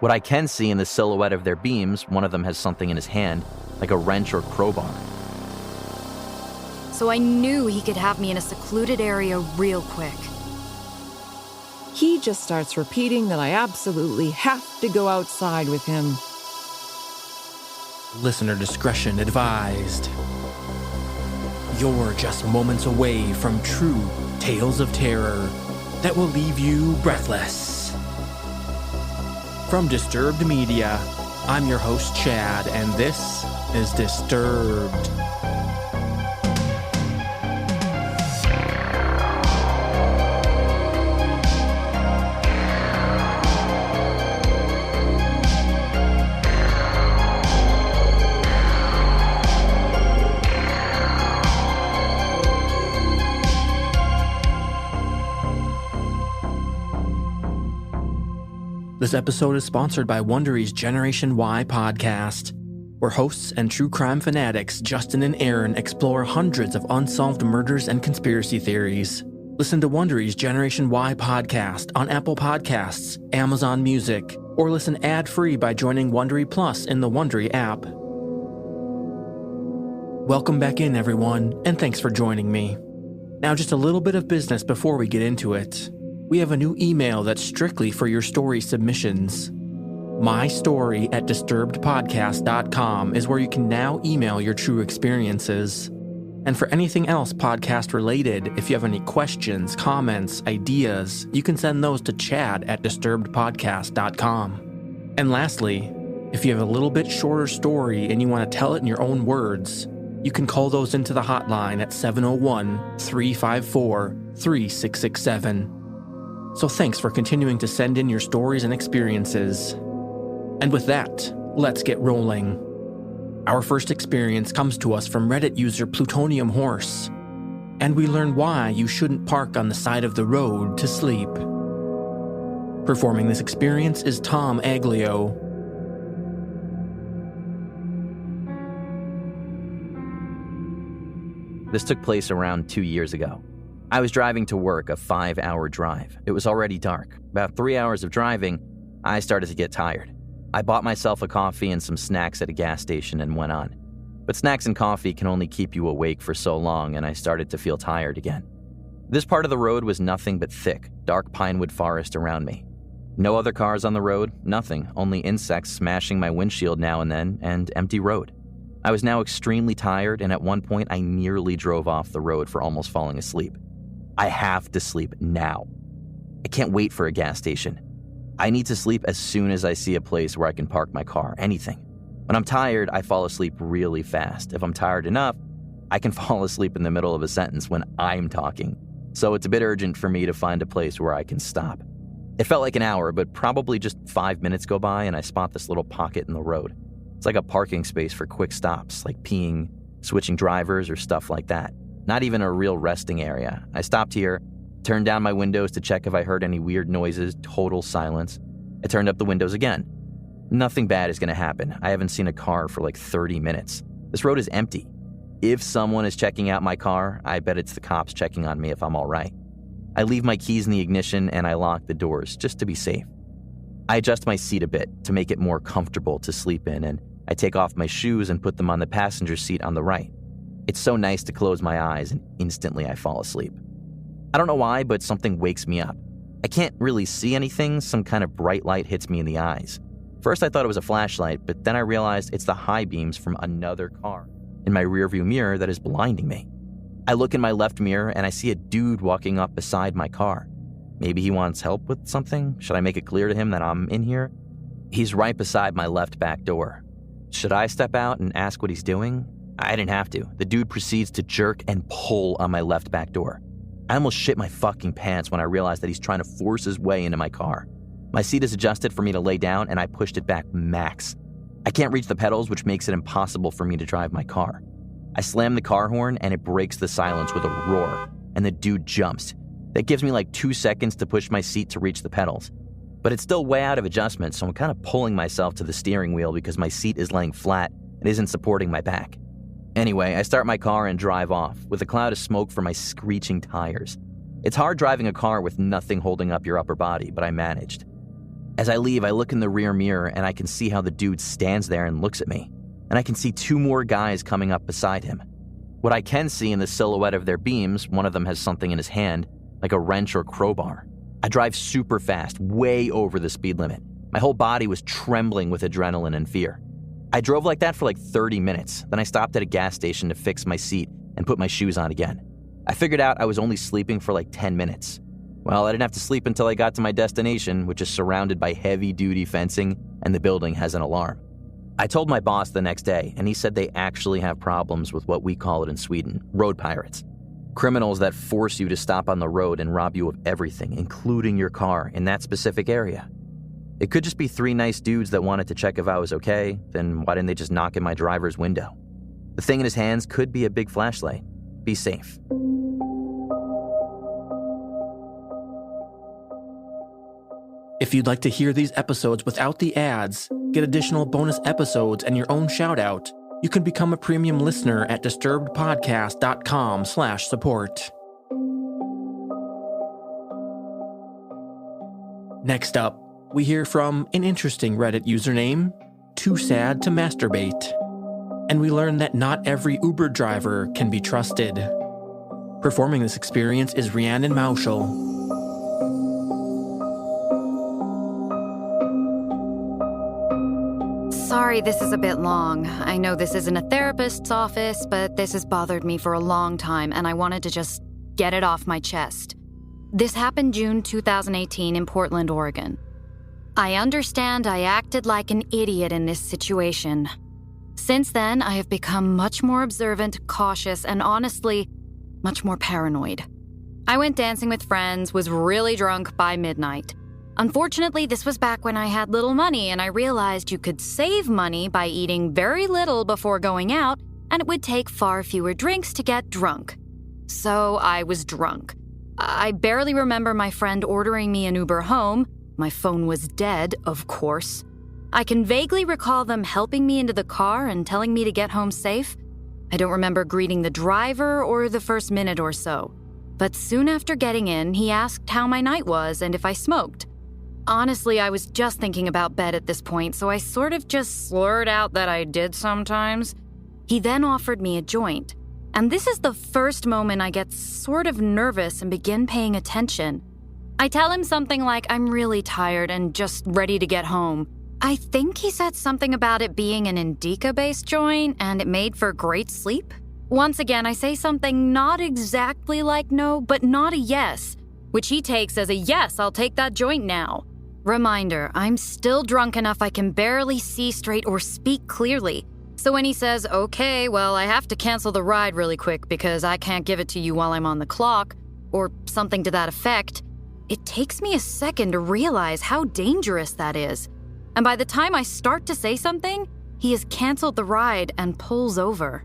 What I can see in the silhouette of their beams, one of them has something in his hand, like a wrench or crowbar. So I knew he could have me in a secluded area real quick. He just starts repeating that I absolutely have to go outside with him. Listener discretion advised. You're just moments away from true tales of terror that will leave you breathless. From Disturbed Media, I'm your host Chad, and this is Disturbed. This episode is sponsored by Wondery's Generation Y podcast, where hosts and true crime fanatics Justin and Aaron explore hundreds of unsolved murders and conspiracy theories. Listen to Wondery's Generation Y podcast on Apple Podcasts, Amazon Music, or listen ad-free by joining Wondery Plus in the Wondery app. Welcome back in, everyone, and thanks for joining me. Now, just a little bit of business before we get into it. We have a new email that's strictly for your story submissions. mystory@disturbedpodcast.com is where you can now email your true experiences. And for anything else podcast related, if you have any questions, comments, ideas, you can send those to chad@disturbedpodcast.com. And lastly, if you have a little bit shorter story and you want to tell it in your own words, you can call those into the hotline at 701-354-3667. So thanks for continuing to send in your stories and experiences. And with that, let's get rolling. Our first experience comes to us from Reddit user Plutonium Horse, and we learn why you shouldn't park on the side of the road to sleep. Performing this experience is Tom Aglio. This took place around 2 years ago. I was driving to work, a 5-hour drive. It was already dark. About 3 hours of driving, I started to get tired. I bought myself a coffee and some snacks at a gas station and went on. But snacks and coffee can only keep you awake for so long, and I started to feel tired again. This part of the road was nothing but thick, dark pinewood forest around me. No other cars on the road, nothing, only insects smashing my windshield now and then, and empty road. I was now extremely tired, and at one point I nearly drove off the road for almost falling asleep. I have to sleep now. I can't wait for a gas station. I need to sleep as soon as I see a place where I can park my car, anything. When I'm tired, I fall asleep really fast. If I'm tired enough, I can fall asleep in the middle of a sentence when I'm talking. So it's a bit urgent for me to find a place where I can stop. It felt like an hour, but probably just 5 minutes go by and I spot this little pocket in the road. It's like a parking space for quick stops, like peeing, switching drivers, or stuff like that. Not even a real resting area. I stopped here, turned down my windows to check if I heard any weird noises, total silence. I turned up the windows again. Nothing bad is going to happen. I haven't seen a car for like 30 minutes. This road is empty. If someone is checking out my car, I bet it's the cops checking on me if I'm all right. I leave my keys in the ignition and I lock the doors just to be safe. I adjust my seat a bit to make it more comfortable to sleep in, and I take off my shoes and put them on the passenger seat on the right. It's so nice to close my eyes and instantly I fall asleep. I don't know why, but something wakes me up. I can't really see anything. Some kind of bright light hits me in the eyes. First I thought it was a flashlight, but then I realized it's the high beams from another car in my rearview mirror that is blinding me. I look in my left mirror and I see a dude walking up beside my car. Maybe he wants help with something? Should I make it clear to him that I'm in here? He's right beside my left back door. Should I step out and ask what he's doing? I didn't have to. The dude proceeds to jerk and pull on my left back door. I almost shit my fucking pants when I realized that he's trying to force his way into my car. My seat is adjusted for me to lay down and I pushed it back max. I can't reach the pedals, which makes it impossible for me to drive my car. I slam the car horn and it breaks the silence with a roar, and the dude jumps. That gives me like 2 seconds to push my seat to reach the pedals. But it's still way out of adjustment, so I'm kind of pulling myself to the steering wheel because my seat is laying flat and isn't supporting my back. Anyway, I start my car and drive off, with a cloud of smoke from my screeching tires. It's hard driving a car with nothing holding up your upper body, but I managed. As I leave, I look in the rear mirror and I can see how the dude stands there and looks at me. And I can see 2 more guys coming up beside him. What I can see in the silhouette of their beams, one of them has something in his hand, like a wrench or crowbar. I drive super fast, way over the speed limit. My whole body was trembling with adrenaline and fear. I drove like that for like 30 minutes. Then I stopped at a gas station to fix my seat and put my shoes on again. I figured out I was only sleeping for like 10 minutes. Well, I didn't have to sleep until I got to my destination, which is surrounded by heavy-duty fencing, and the building has an alarm. I told my boss the next day, and he said they actually have problems with what we call it in Sweden, road pirates. Criminals that force you to stop on the road and rob you of everything, including your car, in that specific area. It could just be 3 nice dudes that wanted to check if I was okay, then why didn't they just knock in my driver's window? The thing in his hands could be a big flashlight. Be safe. If you'd like to hear these episodes without the ads, get additional bonus episodes and your own shout-out, you can become a premium listener at disturbedpodcast.com/support. Next up, we hear from an interesting Reddit username, Too Sad to Masturbate. And we learn that not every Uber driver can be trusted. Performing this experience is Rhiannon Moushall. Sorry, this is a bit long. I know this isn't a therapist's office, but this has bothered me for a long time, and I wanted to just get it off my chest. This happened June 2018 in Portland, Oregon. I understand I acted like an idiot in this situation. Since then, I have become much more observant, cautious, and honestly, much more paranoid. I went dancing with friends, was really drunk by midnight. Unfortunately, this was back when I had little money, and I realized you could save money by eating very little before going out, and it would take far fewer drinks to get drunk. So I was drunk. I barely remember my friend ordering me an Uber home. My phone was dead, of course. I can vaguely recall them helping me into the car and telling me to get home safe. I don't remember greeting the driver or the first minute or so. But soon after getting in, he asked how my night was and if I smoked. Honestly, I was just thinking about bed at this point, so I sort of just slurred out that I did sometimes. He then offered me a joint. And this is the first moment I get sort of nervous and begin paying attention. I tell him something like I'm really tired and just ready to get home. I think he said something about it being an indica-based joint and it made for great sleep. Once again, I say something not exactly like no, but not a yes, which he takes as a yes, I'll take that joint now. Reminder, I'm still drunk enough I can barely see straight or speak clearly. So when he says, okay, well, I have to cancel the ride really quick because I can't give it to you while I'm on the clock, or something to that effect, it takes me a second to realize how dangerous that is. And by the time I start to say something, he has canceled the ride and pulls over.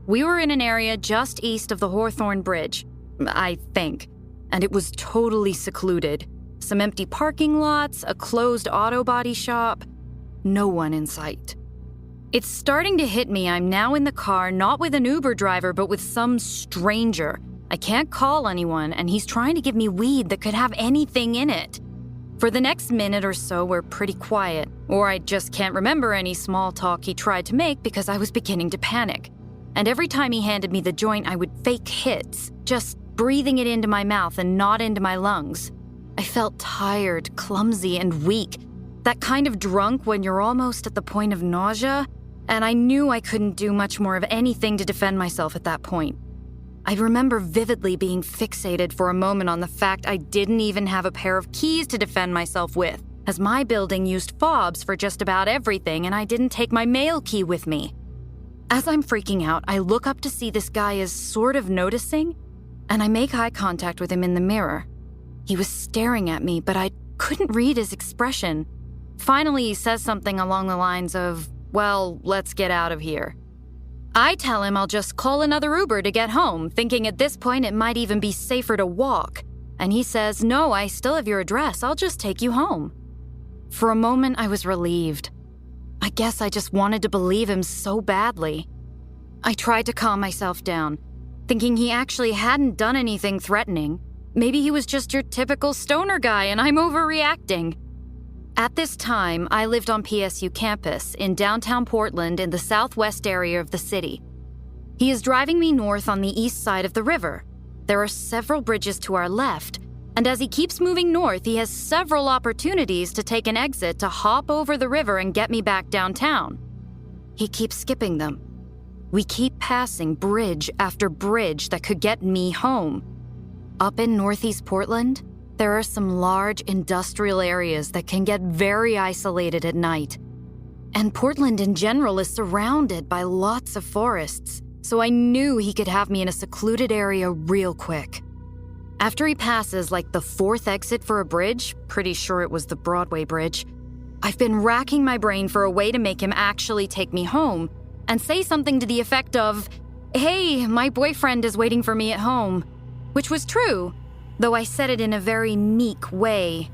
We were in an area just east of the Hawthorne Bridge, I think, and it was totally secluded. Some empty parking lots, a closed auto body shop, no one in sight. It's starting to hit me I'm now in the car, not with an Uber driver, but with some stranger. I can't call anyone, and he's trying to give me weed that could have anything in it. For the next minute or so, we're pretty quiet, or I just can't remember any small talk he tried to make because I was beginning to panic. And every time he handed me the joint, I would fake hits, just breathing it into my mouth and not into my lungs. I felt tired, clumsy, and weak. That kind of drunk when you're almost at the point of nausea, and I knew I couldn't do much more of anything to defend myself at that point. I remember vividly being fixated for a moment on the fact I didn't even have a pair of keys to defend myself with, as my building used fobs for just about everything and I didn't take my mail key with me. As I'm freaking out, I look up to see this guy is sort of noticing, and I make eye contact with him in the mirror. He was staring at me, but I couldn't read his expression. Finally, he says something along the lines of, well, let's get out of here. I tell him I'll just call another Uber to get home, thinking at this point it might even be safer to walk. And he says, no, I still have your address. I'll just take you home. For a moment, I was relieved. I guess I just wanted to believe him so badly. I tried to calm myself down, thinking he actually hadn't done anything threatening. Maybe he was just your typical stoner guy and I'm overreacting. At this time, I lived on PSU campus in downtown Portland in the southwest area of the city. He is driving me north on the east side of the river. There are several bridges to our left, and as he keeps moving north, he has several opportunities to take an exit to hop over the river and get me back downtown. He keeps skipping them. We keep passing bridge after bridge that could get me home. Up in northeast Portland, there are some large industrial areas that can get very isolated at night. And Portland in general is surrounded by lots of forests, so I knew he could have me in a secluded area real quick. After he passes like the fourth exit for a bridge, pretty sure it was the Broadway Bridge, I've been racking my brain for a way to make him actually take me home and say something to the effect of, "Hey, my boyfriend is waiting for me at home," which was true, though I said it in a very meek way.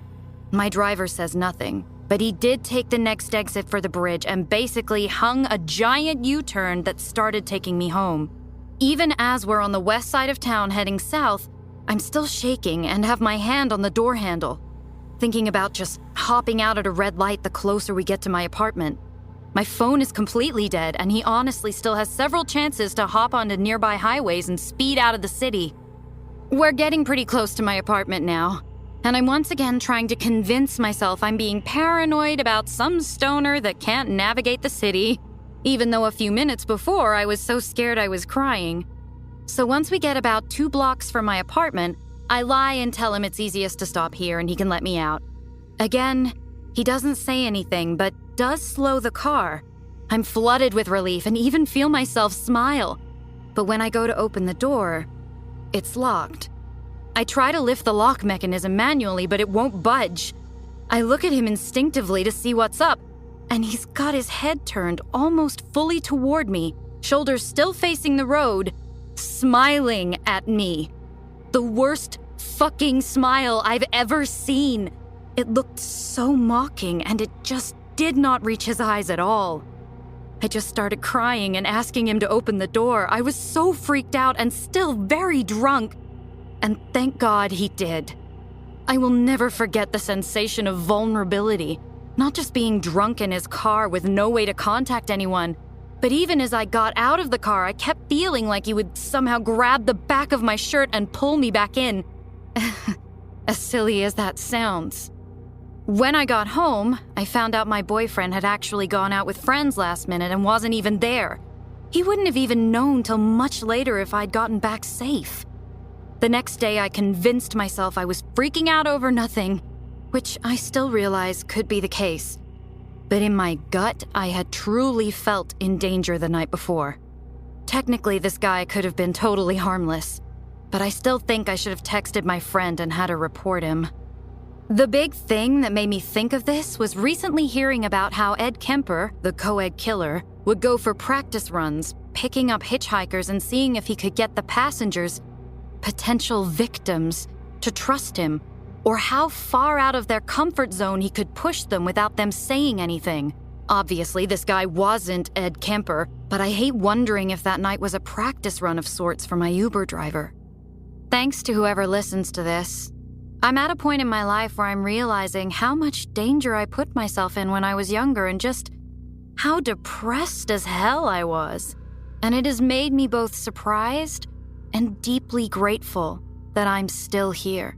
My driver says nothing, but he did take the next exit for the bridge and basically hung a giant U-turn that started taking me home. Even as we're on the west side of town heading south, I'm still shaking and have my hand on the door handle, thinking about just hopping out at a red light the closer we get to my apartment. My phone is completely dead, and he honestly still has several chances to hop onto nearby highways and speed out of the city. We're getting pretty close to my apartment now, and I'm once again trying to convince myself I'm being paranoid about some stoner that can't navigate the city, even though a few minutes before I was so scared I was crying. So once we get about 2 blocks from my apartment, I lie and tell him it's easiest to stop here and he can let me out. Again, he doesn't say anything, but does slow the car. I'm flooded with relief and even feel myself smile. But when I go to open the door, it's locked. I try to lift the lock mechanism manually, but it won't budge. I look at him instinctively to see what's up, and he's got his head turned almost fully toward me, shoulders still facing the road, smiling at me. The worst fucking smile I've ever seen. It looked so mocking, and it just did not reach his eyes at all. I just started crying and asking him to open the door. I was so freaked out and still very drunk. And thank God he did. I will never forget the sensation of vulnerability, not just being drunk in his car with no way to contact anyone, but even as I got out of the car, I kept feeling like he would somehow grab the back of my shirt and pull me back in. As silly as that sounds. When I got home, I found out my boyfriend had actually gone out with friends last minute and wasn't even there. He wouldn't have even known till much later if I'd gotten back safe. The next day, I convinced myself I was freaking out over nothing, which I still realize could be the case. But in my gut, I had truly felt in danger the night before. Technically, this guy could have been totally harmless, but I still think I should have texted my friend and had her report him. The big thing that made me think of this was recently hearing about how Ed Kemper, the co-ed killer, would go for practice runs, picking up hitchhikers and seeing if he could get the passengers, potential victims, to trust him, or how far out of their comfort zone he could push them without them saying anything. Obviously, this guy wasn't Ed Kemper, but I hate wondering if that night was a practice run of sorts for my Uber driver. Thanks to whoever listens to this. I'm at a point in my life where I'm realizing how much danger I put myself in when I was younger and just how depressed as hell I was. And it has made me both surprised and deeply grateful that I'm still here.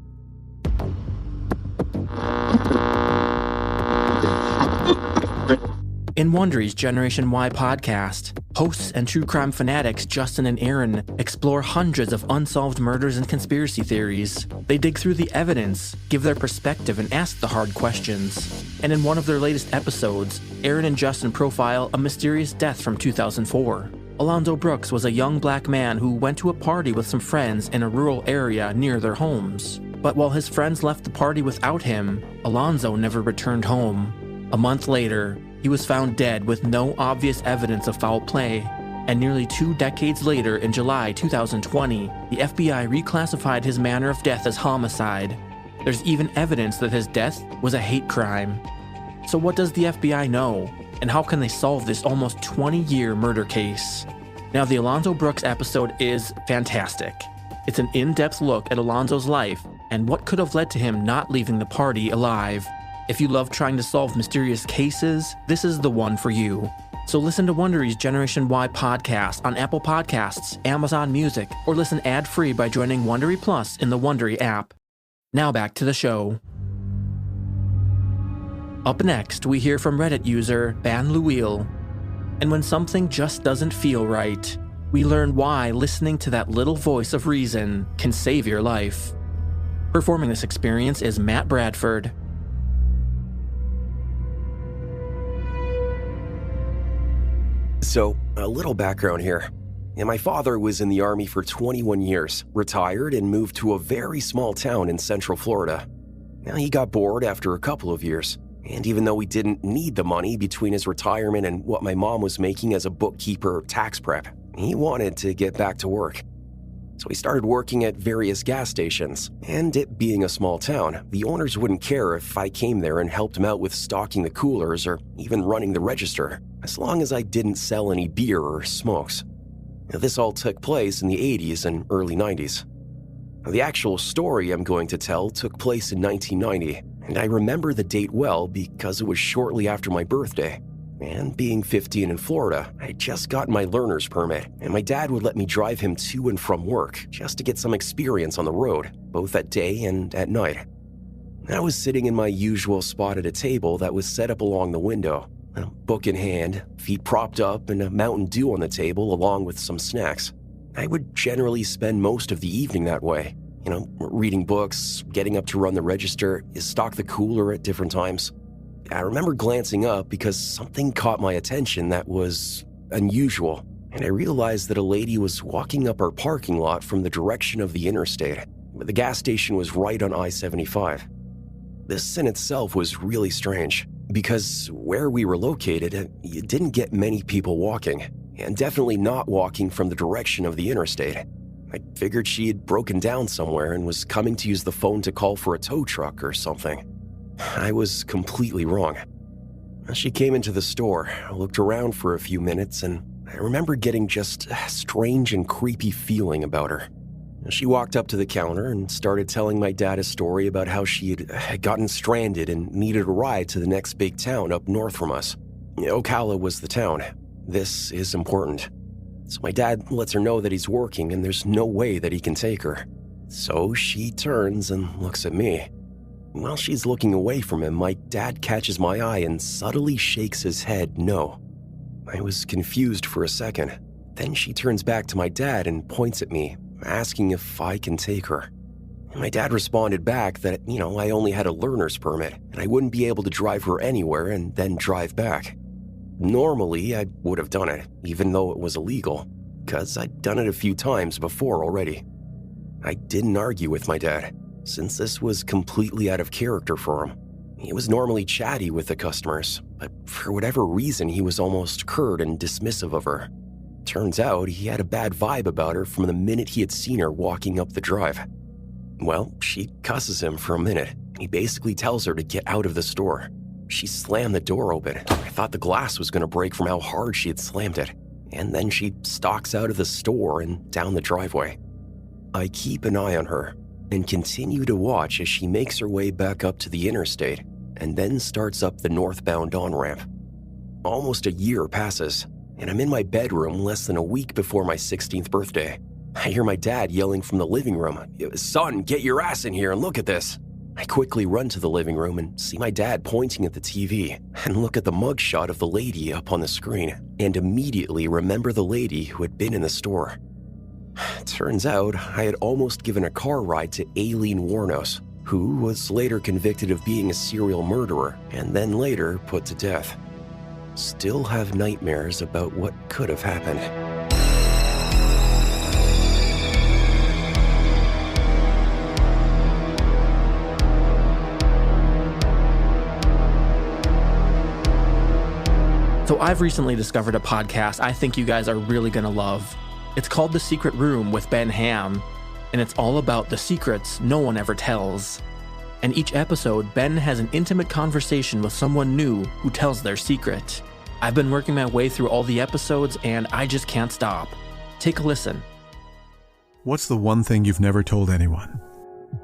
In Wondery's Generation Y podcast, hosts and true crime fanatics Justin and Aaron explore hundreds of unsolved murders and conspiracy theories. They dig through the evidence, give their perspective, and ask the hard questions. And in one of their latest episodes, Aaron and Justin profile a mysterious death from 2004. Alonzo Brooks was a young black man who went to a party with some friends in a rural area near their homes. But while his friends left the party without him, Alonzo never returned home. A month later, he was found dead with no obvious evidence of foul play, and nearly 2 decades later, in July 2020, the FBI reclassified his manner of death as homicide. There's even evidence that his death was a hate crime. So what does the FBI know, and how can they solve this almost 20-year murder case? Now, the Alonzo Brooks episode is fantastic. It's an in-depth look at Alonzo's life and what could have led to him not leaving the party alive. If you love trying to solve mysterious cases, this is the one for you. So listen to Wondery's Generation Y podcast on Apple Podcasts, Amazon Music, or listen ad-free by joining Wondery Plus in the Wondery app. Now back to the show. Up next, we hear from Reddit user Ban Luil. And when something just doesn't feel right, we learn why listening to that little voice of reason can save your life. Performing this experience is Matt Bradford. So, a little background here. My father was in the Army for 21 years, retired, and moved to a very small town in Central Florida. Now, he got bored after a couple of years, and even though he didn't need the money between his retirement and what my mom was making as a bookkeeper tax prep, he wanted to get back to work. So he started working at various gas stations, and it being a small town, the owners wouldn't care if I came there and helped him out with stocking the coolers or even running the register, as long as I didn't sell any beer or smokes. Now, this all took place in the 80s and early 90s. Now, the actual story I'm going to tell took place in 1990, and I remember the date well because it was shortly after my birthday. And being 15 in Florida, I had just gotten my learner's permit, and my dad would let me drive him to and from work just to get some experience on the road, both at day and at night. I was sitting in my usual spot at a table that was set up along the window, a book in hand, feet propped up, and a Mountain Dew on the table along with some snacks. I would generally spend most of the evening that way, reading books, getting up to run the register, stock the cooler at different times. I remember glancing up because something caught my attention that was unusual, and I realized that a lady was walking up our parking lot from the direction of the interstate. The gas station was right on I-75. This in itself was really strange, because where we were located, you didn't get many people walking, and definitely not walking from the direction of the interstate. I figured she had broken down somewhere and was coming to use the phone to call for a tow truck or something. I was completely wrong. She came into the store, looked around for a few minutes, and I remember getting just a strange and creepy feeling about her. She walked up to the counter and started telling my dad a story about how she had gotten stranded and needed a ride to the next big town up north from us. Ocala was the town. This is important. So my dad lets her know that he's working and there's no way that he can take her. So she turns and looks at me. While she's looking away from him, my dad catches my eye and subtly shakes his head no. I was confused for a second. Then she turns back to my dad and points at me, asking if I can take her. And my dad responded back that, I only had a learner's permit and I wouldn't be able to drive her anywhere and then drive back. Normally, I would have done it, even though it was illegal, because I'd done it a few times before already. I didn't argue with my dad, since this was completely out of character for him. He was normally chatty with the customers, but for whatever reason, he was almost curt and dismissive of her. Turns out he had a bad vibe about her from the minute he had seen her walking up the drive. Well, she cusses him for a minute. He basically tells her to get out of the store. She slammed the door open. I thought the glass was going to break from how hard she had slammed it. And then she stalks out of the store and down the driveway. I keep an eye on her and continue to watch as she makes her way back up to the interstate and then starts up the northbound on-ramp. Almost a year passes, and I'm in my bedroom less than a week before my 16th birthday. I hear my dad yelling from the living room, "Son, get your ass in here and look at this." I quickly run to the living room and see my dad pointing at the TV and look at the mugshot of the lady up on the screen and immediately remember the lady who had been in the store. Turns out I had almost given a car ride to Aileen Warnos, who was later convicted of being a serial murderer and then later put to death. Still have nightmares about what could have happened. So I've recently discovered a podcast I think you guys are really going to love. It's called The Secret Room with Ben Ham, and it's all about the secrets no one ever tells. And each episode, Ben has an intimate conversation with someone new who tells their secret. I've been working my way through all the episodes, and I just can't stop. Take a listen. What's the one thing you've never told anyone?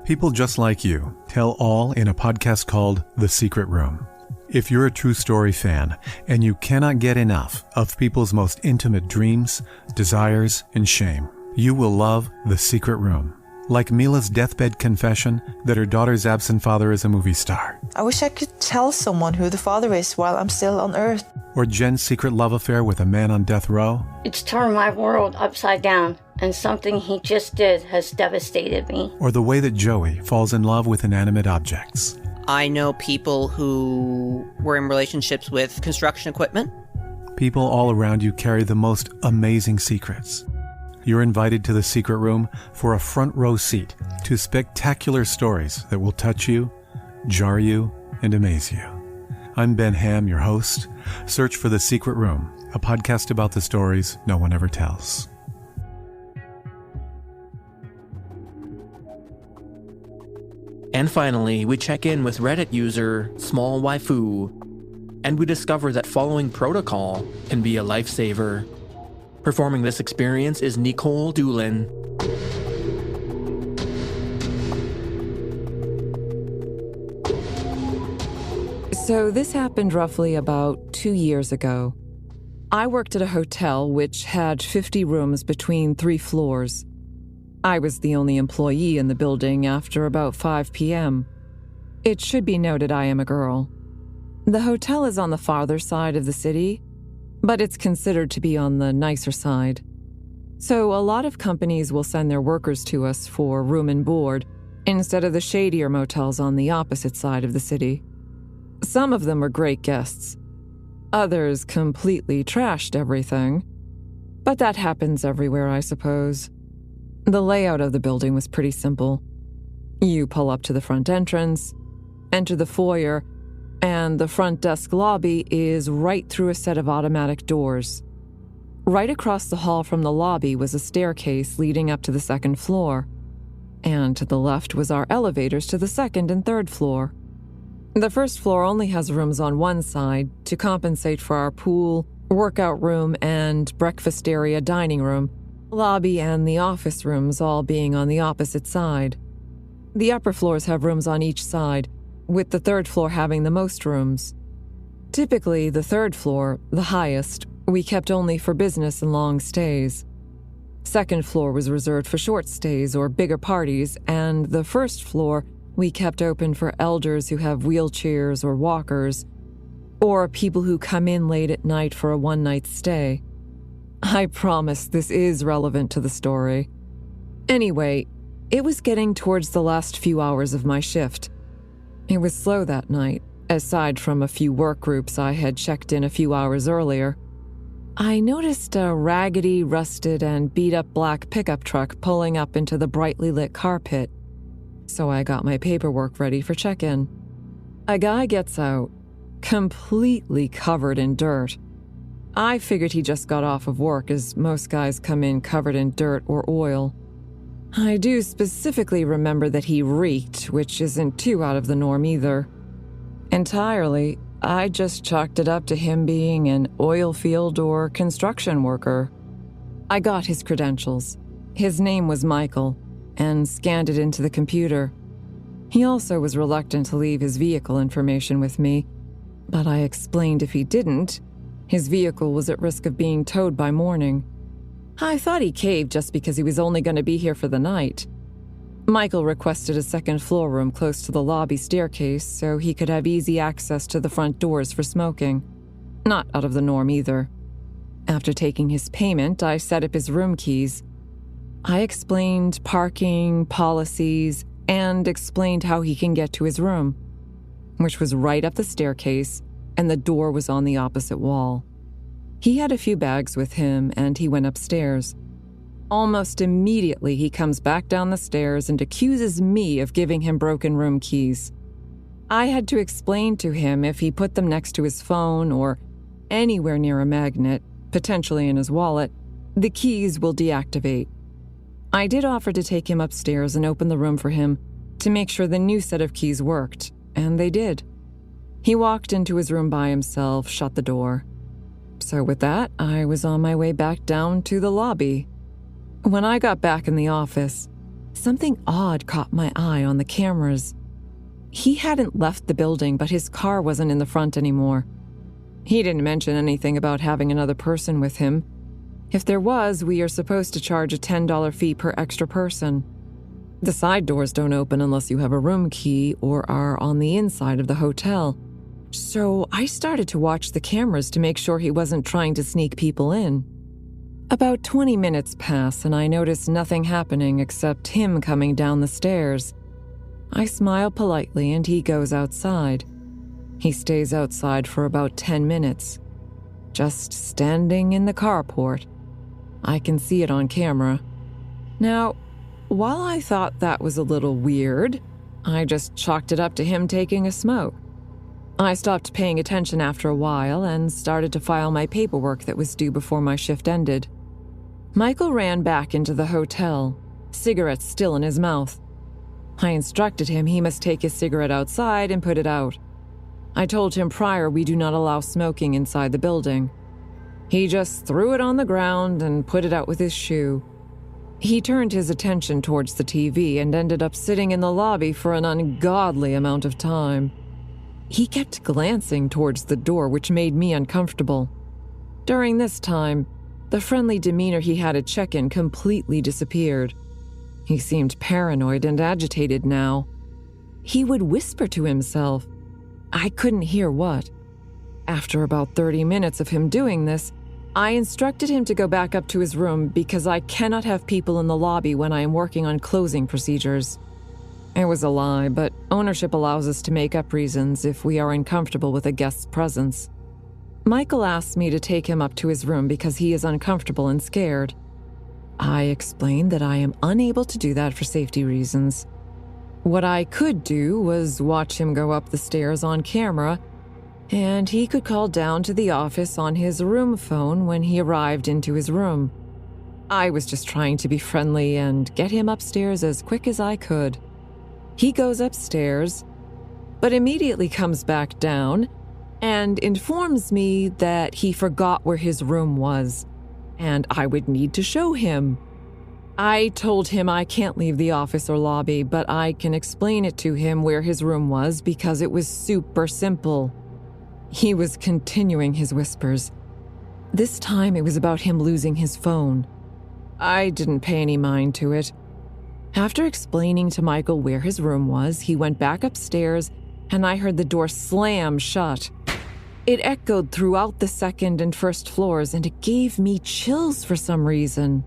People just like you tell all in a podcast called The Secret Room. If you're a true story fan and you cannot get enough of people's most intimate dreams, desires, and shame, you will love The Secret Room. Like Mila's deathbed confession that her daughter's absent father is a movie star. I wish I could tell someone who the father is while I'm still on Earth. Or Jen's secret love affair with a man on death row. It's turned my world upside down, and something he just did has devastated me. Or the way that Joey falls in love with inanimate objects. I know people who were in relationships with construction equipment. People all around you carry the most amazing secrets. You're invited to The Secret Room for a front row seat to spectacular stories that will touch you, jar you, and amaze you. I'm Ben Ham, your host. Search for The Secret Room, a podcast about the stories no one ever tells. And finally, we check in with Reddit user Small Waifu, and we discover that following protocol can be a lifesaver. Performing this experience is Nikolle Doolin. So this happened roughly about 2 years ago. I worked at a hotel which had 50 rooms between 3 floors. I was the only employee in the building after about 5 p.m. It should be noted I am a girl. The hotel is on the farther side of the city, but it's considered to be on the nicer side. So a lot of companies will send their workers to us for room and board instead of the shadier motels on the opposite side of the city. Some of them were great guests. Others completely trashed everything. But that happens everywhere, I suppose. The layout of the building was pretty simple. You pull up to the front entrance, enter the foyer, and the front desk lobby is right through a set of automatic doors. Right across the hall from the lobby was a staircase leading up to the 2nd floor, and to the left was our elevators to the 2nd and 3rd floor. The 1st floor only has rooms on one side to compensate for our pool, workout room, and breakfast area dining room, lobby and the office rooms all being on the opposite side. The upper floors have rooms on each side, with the 3rd floor having the most rooms. Typically, the 3rd floor, the highest, we kept only for business and long stays. 2nd floor was reserved for short stays or bigger parties, and the 1st floor we kept open for elders who have wheelchairs or walkers, or people who come in late at night for a one-night stay. I promise this is relevant to the story. Anyway, it was getting towards the last few hours of my shift. It was slow that night, aside from a few work groups I had checked in a few hours earlier. I noticed a raggedy, rusted, and beat-up black pickup truck pulling up into the brightly lit car pit, so I got my paperwork ready for check-in. A guy gets out, completely covered in dirt. I figured he just got off of work, as most guys come in covered in dirt or oil. I do specifically remember that he reeked, which isn't too out of the norm either. Entirely, I just chalked it up to him being an oil field or construction worker. I got his credentials. His name was Michael, and scanned it into the computer. He also was reluctant to leave his vehicle information with me, but I explained if he didn't, his vehicle was at risk of being towed by morning. I thought he caved just because he was only going to be here for the night. Michael requested a 2nd floor room close to the lobby staircase so he could have easy access to the front doors for smoking. Not out of the norm either. After taking his payment, I set up his room keys. I explained parking, policies, and explained how he can get to his room, which was right up the staircase, and the door was on the opposite wall. He had a few bags with him, and he went upstairs. Almost immediately, he comes back down the stairs and accuses me of giving him broken room keys. I had to explain to him if he put them next to his phone or anywhere near a magnet, potentially in his wallet, the keys will deactivate. I did offer to take him upstairs and open the room for him to make sure the new set of keys worked, and they did. He walked into his room by himself, shut the door. So with that, I was on my way back down to the lobby. When I got back in the office, something odd caught my eye on the cameras. He hadn't left the building, but his car wasn't in the front anymore. He didn't mention anything about having another person with him. If there was, we are supposed to charge a $10 fee per extra person. The side doors don't open unless you have a room key or are on the inside of the hotel. So I started to watch the cameras to make sure he wasn't trying to sneak people in. About 20 minutes pass and I notice nothing happening except him coming down the stairs. I smile politely and he goes outside. He stays outside for about 10 minutes, just standing in the carport. I can see it on camera. Now, while I thought that was a little weird, I just chalked it up to him taking a smoke. I stopped paying attention after a while and started to file my paperwork that was due before my shift ended. Michael ran back into the hotel, cigarette still in his mouth. I instructed him he must take his cigarette outside and put it out. I told him prior we do not allow smoking inside the building. He just threw it on the ground and put it out with his shoe. He turned his attention towards the TV and ended up sitting in the lobby for an ungodly amount of time. He kept glancing towards the door, which made me uncomfortable. During this time, the friendly demeanor he had at check-in completely disappeared. He seemed paranoid and agitated now. He would whisper to himself. I couldn't hear what. After about 30 minutes of him doing this, I instructed him to go back up to his room because I cannot have people in the lobby when I am working on closing procedures. It was a lie, but ownership allows us to make up reasons if we are uncomfortable with a guest's presence. Michael asked me to take him up to his room because he is uncomfortable and scared. I explained that I am unable to do that for safety reasons. What I could do was watch him go up the stairs on camera, and he could call down to the office on his room phone when he arrived into his room. I was just trying to be friendly and get him upstairs as quick as I could. He goes upstairs, but immediately comes back down and informs me that he forgot where his room was, and I would need to show him. I told him I can't leave the office or lobby, but I can explain it to him where his room was because it was super simple. He was continuing his whispers. This time it was about him losing his phone. I didn't pay any mind to it. After explaining to Michael where his room was, he went back upstairs and I heard the door slam shut. It echoed throughout the second and first floors and it gave me chills for some reason.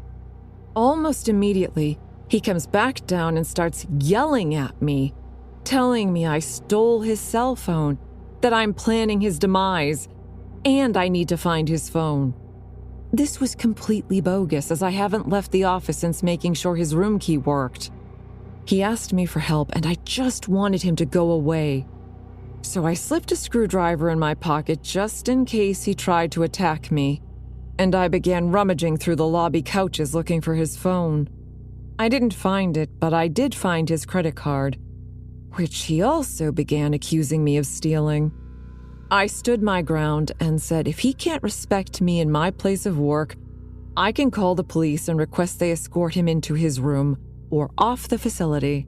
Almost immediately, he comes back down and starts yelling at me, telling me I stole his cell phone, that I'm planning his demise, and I need to find his phone. This was completely bogus as I haven't left the office since making sure his room key worked. He asked me for help and I just wanted him to go away. So I slipped a screwdriver in my pocket just in case he tried to attack me, and I began rummaging through the lobby couches looking for his phone. I didn't find it, but I did find his credit card, which he also began accusing me of stealing. I stood my ground and said if he can't respect me in my place of work, I can call the police and request they escort him into his room or off the facility.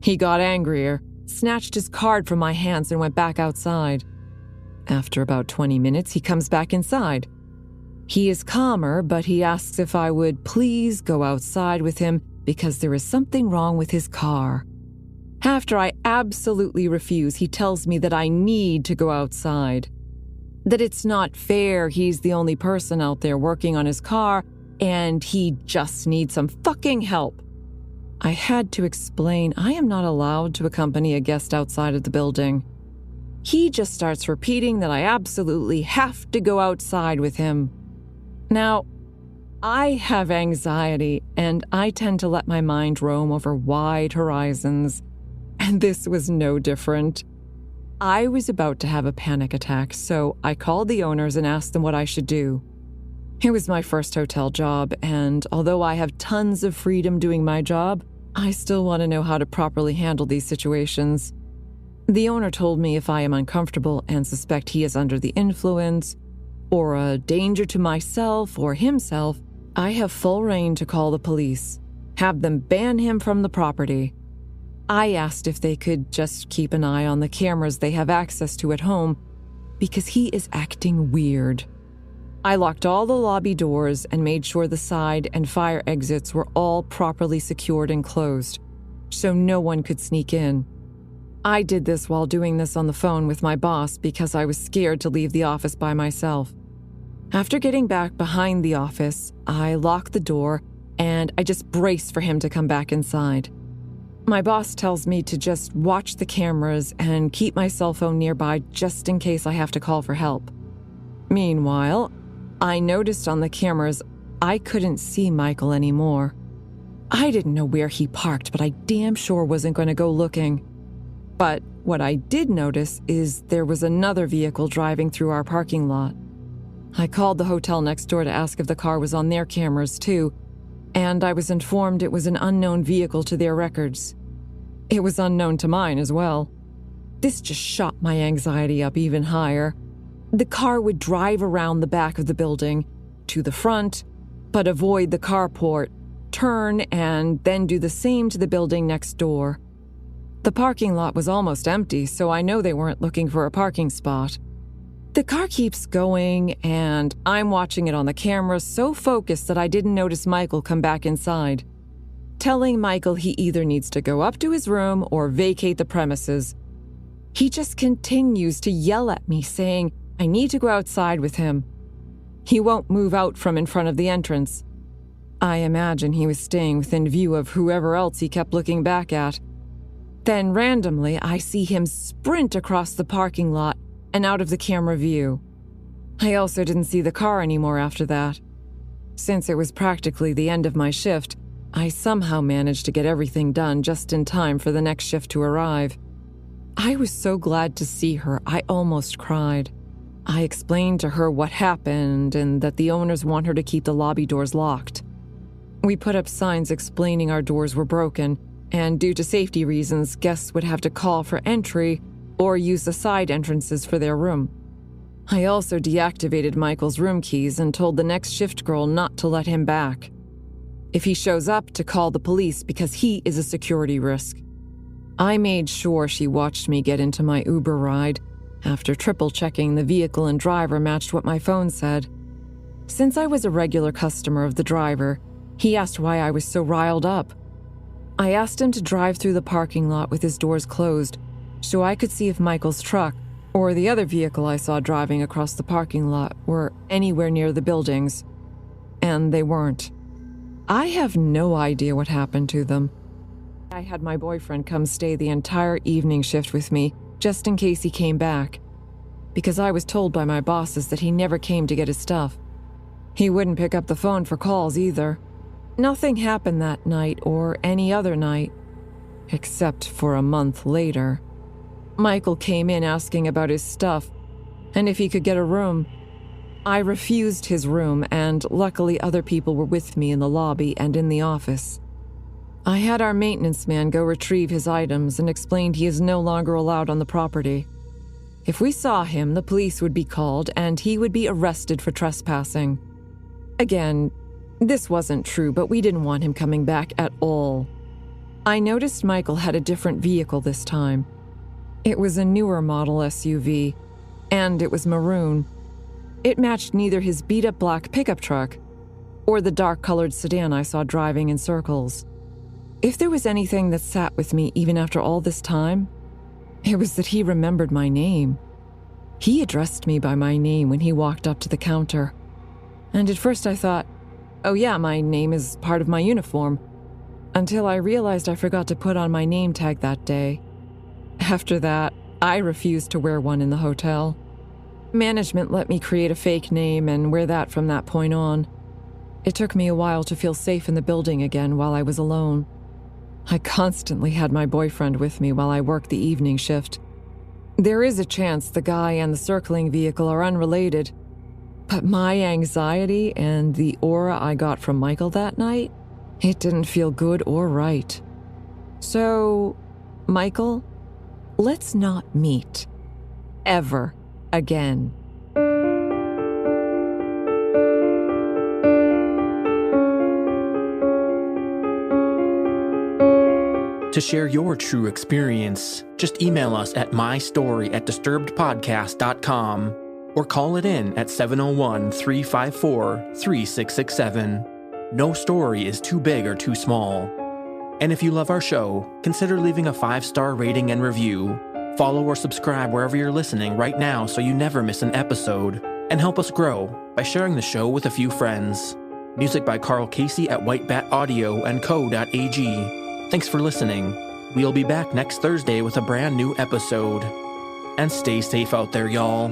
He got angrier, snatched his card from my hands and went back outside. After about 20 minutes, he comes back inside. He is calmer, but he asks if I would please go outside with him because there is something wrong with his car. After I absolutely refuse, he tells me that I need to go outside. That it's not fair he's the only person out there working on his car and he just needs some fucking help. I had to explain I am not allowed to accompany a guest outside of the building. He just starts repeating that I absolutely have to go outside with him. Now, I have anxiety and I tend to let my mind roam over wide horizons. And this was no different. I was about to have a panic attack, so I called the owners and asked them what I should do. It was my first hotel job, and although I have tons of freedom doing my job, I still want to know how to properly handle these situations. The owner told me if I am uncomfortable and suspect he is under the influence, or a danger to myself or himself, I have full reign to call the police. have them ban him from the property. I asked if they could just keep an eye on the cameras they have access to at home because he is acting weird. I locked all the lobby doors and made sure the side and fire exits were all properly secured and closed, so no one could sneak in. I did this while doing this on the phone with my boss because I was scared to leave the office by myself. After getting back behind the office, I locked the door and I just braced for him to come back inside. My boss tells me to just watch the cameras and keep my cell phone nearby just in case I have to call for help. Meanwhile, I noticed on the cameras I couldn't see Michael anymore. I didn't know where he parked, but I damn sure wasn't going to go looking. But what I did notice is there was another vehicle driving through our parking lot. I called the hotel next door to ask if the car was on their cameras too, and I was informed it was an unknown vehicle to their records. It was unknown to mine as well. This just shot my anxiety up even higher. The car would drive around the back of the building, to the front, but avoid the carport, turn, and then do the same to the building next door. The parking lot was almost empty, so I know they weren't looking for a parking spot. The car keeps going, and I'm watching it on the camera so focused that I didn't notice Michael come back inside, telling Michael he either needs to go up to his room or vacate the premises. He just continues to yell at me, saying I need to go outside with him. He won't move out from in front of the entrance. I imagine he was staying within view of whoever else he kept looking back at. Then randomly, I see him sprint across the parking lot and out of the camera view. I also didn't see the car anymore after that. Since it was practically the end of my shift, I somehow managed to get everything done just in time for the next shift to arrive. I was so glad to see her, I almost cried. I explained to her what happened and that the owners want her to keep the lobby doors locked. We put up signs explaining our doors were broken, and due to safety reasons, guests would have to call for entry or use the side entrances for their room. I also deactivated Michael's room keys and told the next shift girl not to let him back. If he shows up, to call the police because he is a security risk. I made sure she watched me get into my Uber ride after triple-checking the vehicle and driver matched what my phone said. Since I was a regular customer of the driver, he asked why I was so riled up. I asked him to drive through the parking lot with his doors closed so I could see if Michael's truck or the other vehicle I saw driving across the parking lot were anywhere near the buildings, and they weren't. I have no idea what happened to them. I had my boyfriend come stay the entire evening shift with me just in case he came back, because I was told by my bosses that he never came to get his stuff. He wouldn't pick up the phone for calls either. Nothing happened that night or any other night, except for a month later. Michael came in asking about his stuff and if he could get a room. I refused his room, and luckily other people were with me in the lobby and in the office. I had our maintenance man go retrieve his items and explained he is no longer allowed on the property. If we saw him, the police would be called and he would be arrested for trespassing. Again, this wasn't true, but we didn't want him coming back at all. I noticed Michael had a different vehicle this time. It was a newer model SUV, and it was maroon. It matched neither his beat-up black pickup truck or the dark-colored sedan I saw driving in circles. If there was anything that sat with me even after all this time, it was that he remembered my name. He addressed me by my name when he walked up to the counter. And at first I thought, oh yeah, my name is part of my uniform, until I realized I forgot to put on my name tag that day. After that, I refused to wear one in the hotel. Management let me create a fake name and wear that from that point on. It took me a while to feel safe in the building again while I was alone. I constantly had my boyfriend with me while I worked the evening shift. There is a chance the guy and the circling vehicle are unrelated, but my anxiety and the aura I got from Michael that night, it didn't feel good or right. So, Michael, let's not meet. Ever again. To share your true experience, just email us at mystory@disturbedpodcast.com or call it in at 701-354-3667. No story is too big or too small. And if you love our show, consider leaving a 5-star rating and review. Follow or subscribe wherever you're listening right now so you never miss an episode. And help us grow by sharing the show with a few friends. Music by Carl Casey at Whitebat Audio and Co.ag. Thanks for listening. We'll be back next Thursday with a brand new episode. And stay safe out there, y'all.